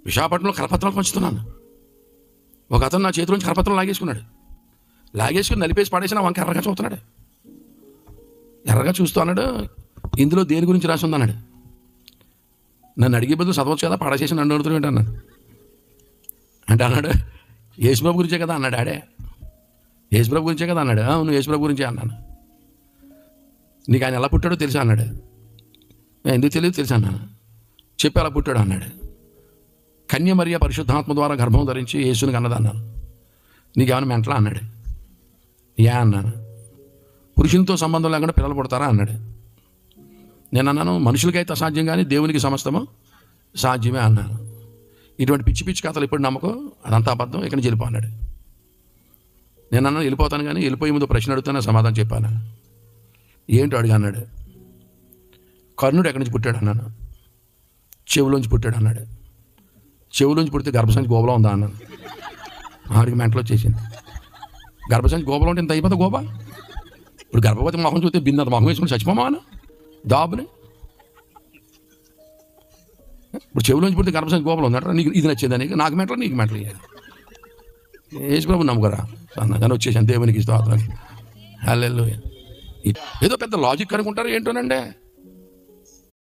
విశాఖపట్నంలో కరపత్రాలు పంచుతున్నాను. ఒక అతను నా చేతిలోంచి కరపత్రం లాగేసుకున్నాడు. లాగేసుకుని నలిపేసి పడేసి నా వంక ఎర్రగా చూస్తున్నాడు. ఎర్రగా చూస్తూ అన్నాడు, ఇందులో దేని గురించి రాసి ఉందన్నాడు. నన్ను అడిగే బదులు చదవచ్చు కదా, పడేసేసి నన్ను అడుగుతూ అన్నాడు. అంటే అన్నాడు, యేసుప్రభు గురించే కదా అన్నాడు. ఆడే యేసుప్రభు గురించే కదా అన్నాడు. అవును యేసుప్రభు గురించే అన్నాను. నీకు ఆయన ఎలా పుట్టాడో తెలుసా అన్నాడు. ఎందుకు తెలియదు తెలుసా అన్నాను. చెప్పి ఎలా పుట్టాడు అన్నాడు. కన్య మరియ పరిశుద్ధాత్మ ద్వారా గర్భం ధరించి యేసుని కన్నది అన్నాను. నీకేమైనా మెంటలా అన్నాడు. యా అన్నాను. పురుషునితో సంబంధం లేకుండా పిల్లలు పుడతారా అన్నాడు. నేను అన్నాను, మనుషులకైతే అసాధ్యం కానీ దేవునికి సమస్తము సాధ్యమే అన్నాను. ఇటువంటి పిచ్చి పిచ్చి కథలు ఎప్పుడు నమ్మకం, అదంతా అబద్ధం, ఇక్కడి నుంచి వెళ్ళిపో అన్నాడు. నేను అన్నాను, వెళ్ళిపోతాను కానీ వెళ్ళిపోయే ముందు ప్రశ్న అడుగుతాను, సమాధానం చెప్పాను. ఏంటో అడిగా అన్నాడు. కర్ణుడు ఎక్కడి నుంచి పుట్టాడు అన్నాను. చెవులోంచి పుట్టాడు అన్నాడు. చెవులోంచి పుడితే గర్భసంచి గోబలో ఉందా అన్నాను. ఆడికి మెంటలో వచ్చేసింది. గర్భసంచి గోబలో ఉంటే ఇంత అయిపోతా గోబా. ఇప్పుడు గర్భవతి మొహం చూస్తే బిన్నర మొహం వేసుకుని చచ్చిపోమా అన్న దాబుని. ఇప్పుడు చెవులోంచి పుడితే గర్భసంచి గోబలో ఉందంటారా. నీకు ఇది నచ్చిందా? నీకు నాకు మెంటలో నీకు మెంటలు ఇవ్వాలి. యేసుప్రభు నమ్ముకరా అన్నగానే వచ్చేసాను. దేవునికి స్తోత్రం. హల్లెలూయా. ఏదో పెద్ద లాజిక్ అనుకుంటారు ఏంటోనండి.